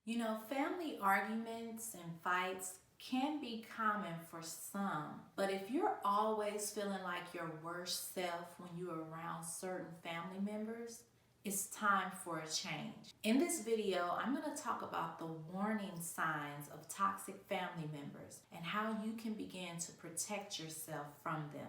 Family arguments and fights can be common for some, but if you're always feeling like your worst self when you're around certain family members, it's time for a change. In this video, I'm going to talk about the warning signs of toxic family members and how you can begin to protect yourself from them.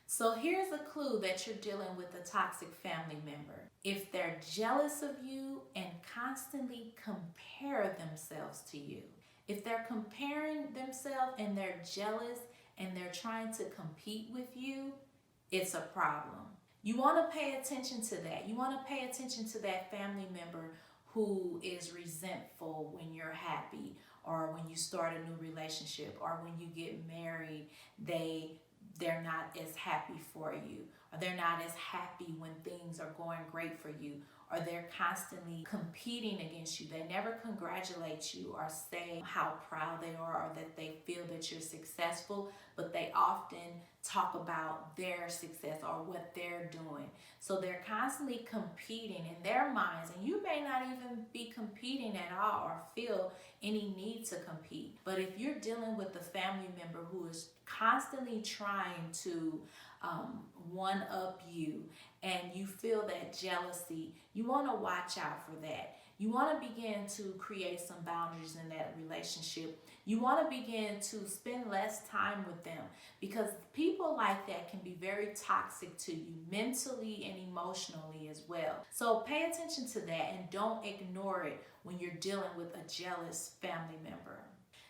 So here's a clue that you're dealing with a toxic family member. If they're jealous of you and constantly compare themselves to you. If they're comparing themselves and they're jealous and they're trying to compete with you, it's a problem. You want to pay attention to that. You want to pay attention to that family member who is resentful when you're happy, or when you start a new relationship, or when you get married, they're not as happy for you, or they're not as happy when things are going great for you, or they're constantly competing against you. They never congratulate you or say how proud they are or that they feel that you're successful, but they often talk about their success or what they're doing. So they're constantly competing in their minds, and you may not even be competing at all or feel any need to compete. But if you're dealing with a family member who is constantly trying to one-up you and you feel that jealousy, you want to watch out for that. You want to begin to create some boundaries in that relationship. You want to begin to spend less time with them, because people like that can be very toxic to you mentally and emotionally as well. So pay attention to that and don't ignore it when you're dealing with a jealous family member.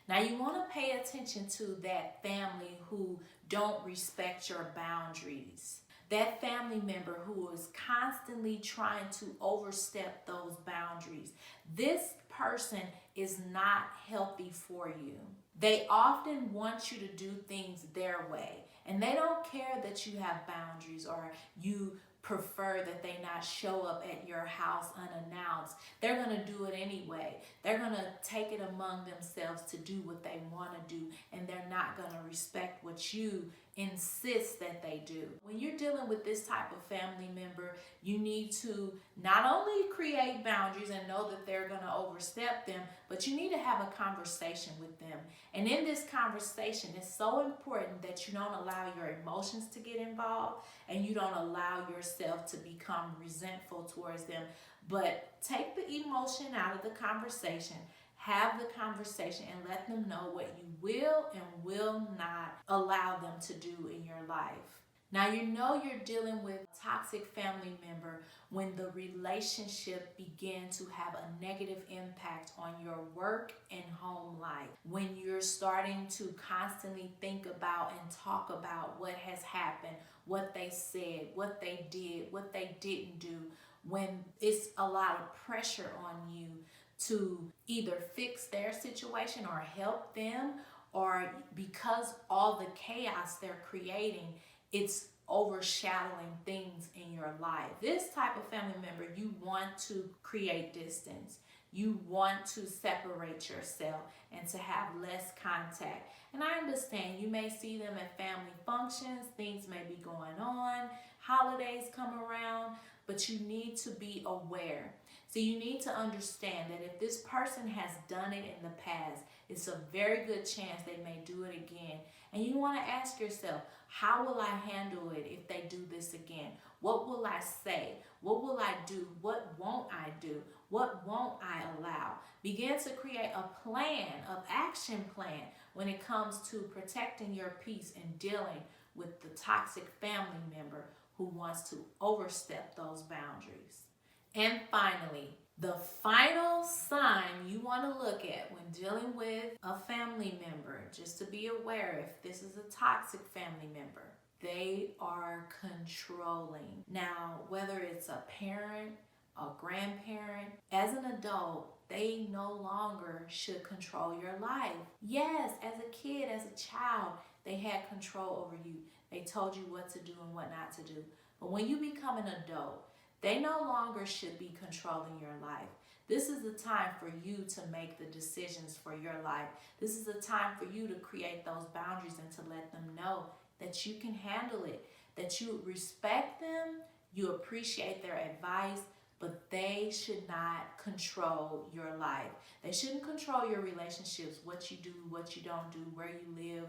Now you want to pay attention to that family who don't respect your boundaries. That family member who is constantly trying to overstep those boundaries. This person is not healthy for you. They often want you to do things their way, and they don't care that you have boundaries or you prefer that they not show up at your house unannounced. They're going to do it anyway. They're going to take it among themselves to do what they want to do, and they're not going to respect what you insist that they do. When you're dealing with this type of family member, you need to not only create boundaries and know that they're going to overstep them, but you need to have a conversation with them. And in this conversation, it's so important that you don't allow your emotions to get involved and you don't allow yourself to become resentful towards them, but take the emotion out of the conversation. Have the conversation and let them know what you will and will not allow them to do in your life. Now you know you're dealing with a toxic family member when the relationship begins to have a negative impact on your work and home life. When you're starting to constantly think about and talk about what has happened, what they said, what they did, what they didn't do, when it's a lot of pressure on you to either fix their situation or help them, or because all the chaos they're creating, it's overshadowing things in your life. This type of family member, you want to create distance. You want to separate yourself and to have less contact. And I understand you may see them at family functions, things may be going on, holidays come around, but you need to be aware. So you need to understand that if this person has done it in the past, it's a very good chance they may do it again. And you want to ask yourself, how will I handle it if they do this again? What will I say? What will I do? What won't I do? What won't I allow? Begin to create a plan, an action plan when it comes to protecting your peace and dealing with the toxic family member who wants to overstep those boundaries. And finally, the final sign you want to look at when dealing with a family member, just to be aware if this is a toxic family member, they are controlling. Now, whether it's a parent, a grandparent, as an adult, they no longer should control your life. Yes, as a kid, as a child, they had control over you. They told you what to do and what not to do. But when you become an adult, they no longer should be controlling your life. This is the time for you to make the decisions for your life. This is the time for you to create those boundaries and to let them know that you can handle it, that you respect them, You appreciate their advice, but they should not control your life. They shouldn't control your relationships, what you do, what you don't do, where you live,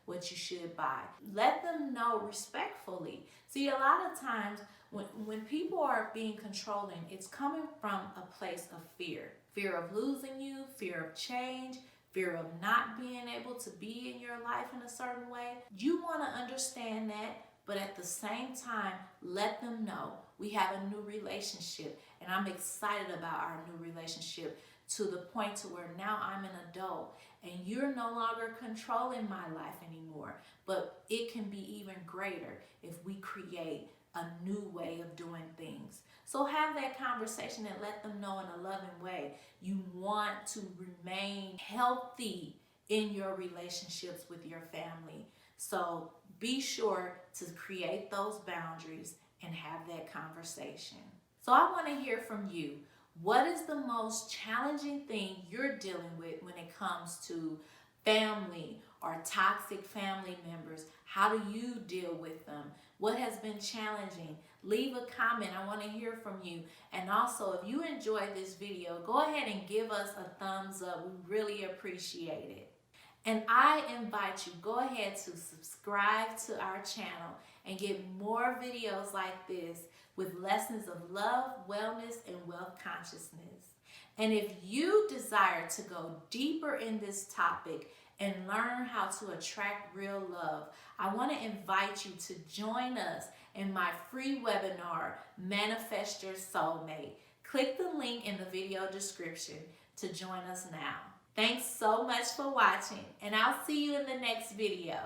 what you should buy. Let them know respectfully. See, a lot of times when people are being controlling, it's coming from a place of fear. Fear of losing you, fear of change, fear of not being able to be in your life in a certain way. You want to understand that, but at the same time, let them know we have a new relationship, and I'm excited about our new relationship to the point to where now I'm an adult and you're no longer controlling my life anymore. But it can be even greater if we create a new way of doing things. So have that conversation and let them know in a loving way you want to remain healthy in your relationships with your family. So be sure to create those boundaries and have that conversation. So I want to hear from you. What is the most challenging thing you're dealing with when it comes to family or toxic family members? How do you deal with them? What has been challenging? Leave a comment. I want to hear from you. And also, if you enjoyed this video, go ahead and give us a thumbs up. We really appreciate it. And I invite you, go ahead to subscribe to our channel and get more videos like this with lessons of love, wellness, and wealth consciousness. And if you desire to go deeper in this topic and learn how to attract real love, I want to invite you to join us in my free webinar, Manifest Your Soulmate. Click the link in the video description to join us now. Thanks so much for watching, and I'll see you in the next video.